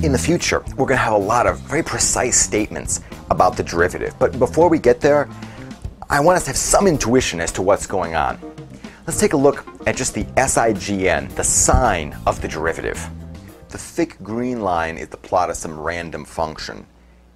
In the future, we're going to have a lot of very precise statements about the derivative. But before we get there, I want us to have some intuition as to what's going on. Let's take a look at just the SIGN, the sign of the derivative. The thick green line is the plot of some random function,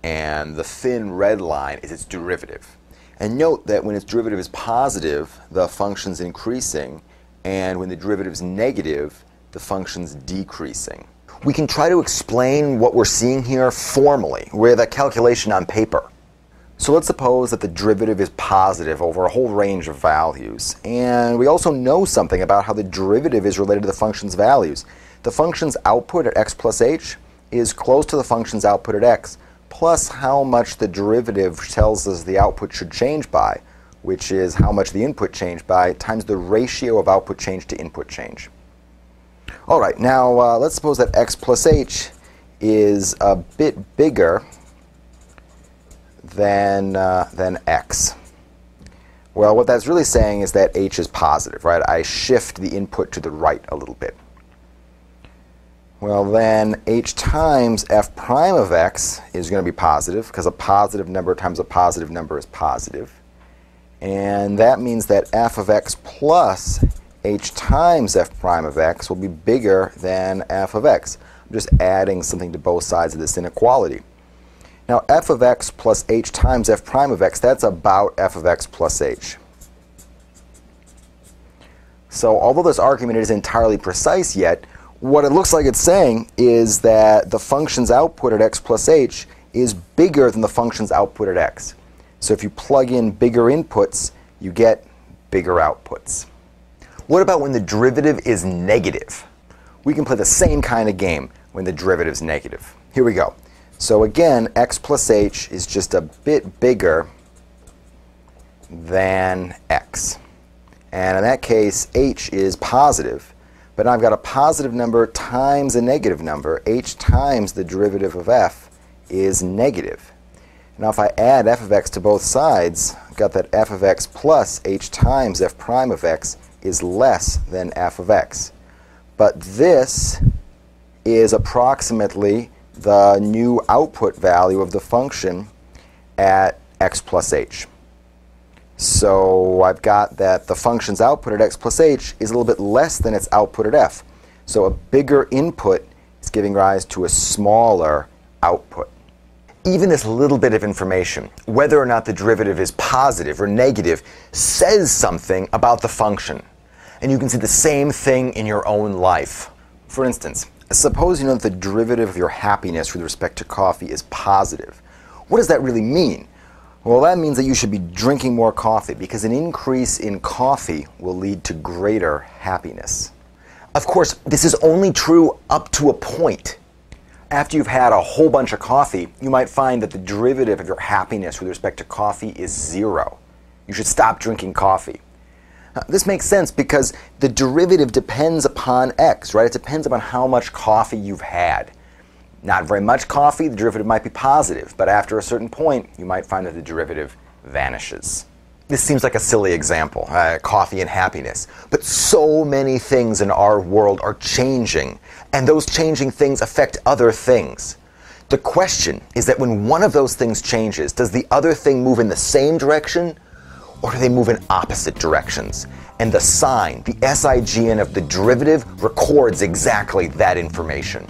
and the thin red line is its derivative. And note that when its derivative is positive, the function's increasing, and when the derivative is negative, the function's decreasing. We can try to explain what we're seeing here formally with a calculation on paper. So let's suppose that the derivative is positive over a whole range of values. And we also know something about how the derivative is related to the function's values. The function's output at x plus h is close to the function's output at x, plus how much the derivative tells us the output should change by, which is how much the input changed by, times the ratio of output change to input change. All right, now let's suppose that x plus h is a bit bigger than x. Well, what that's really saying is that h is positive, right? I shift the input to the right a little bit. Well, then h times f prime of x is going to be positive, because a positive number times a positive number is positive. And that means that f of x plus h times f prime of x will be bigger than f of x. I'm just adding something to both sides of this inequality. Now, f of x plus h times f prime of x, that's about f of x plus h. So although this argument isn't entirely precise yet, what it looks like it's saying is that the function's output at x plus h is bigger than the function's output at x. So if you plug in bigger inputs, you get bigger outputs. What about when the derivative is negative? We can play the same kind of game when the derivative is negative. Here we go. So again, x plus h is just a bit bigger than x. And in that case, h is positive. But now I've got a positive number times a negative number. H times the derivative of f is negative. Now if I add f of x to both sides, I've got that f of x plus h times f prime of x is less than f of x. But this is approximately the new output value of the function at x plus h. So I've got that the function's output at x plus h is a little bit less than its output at f. So a bigger input is giving rise to a smaller output. Even this little bit of information, whether or not the derivative is positive or negative, says something about the function. And you can see the same thing in your own life. For instance, suppose you know that the derivative of your happiness with respect to coffee is positive. What does that really mean? Well, that means that you should be drinking more coffee, because an increase in coffee will lead to greater happiness. Of course, this is only true up to a point. After you've had a whole bunch of coffee, you might find that the derivative of your happiness with respect to coffee is 0. You should stop drinking coffee. This makes sense because the derivative depends upon x, right? It depends upon how much coffee you've had. Not very much coffee, the derivative might be positive, but after a certain point, you might find that the derivative vanishes. This seems like a silly example, coffee and happiness, but so many things in our world are changing, and those changing things affect other things. The question is that when one of those things changes, does the other thing move in the same direction, or do they move in opposite directions? And the sign, the SIGN of the derivative, records exactly that information.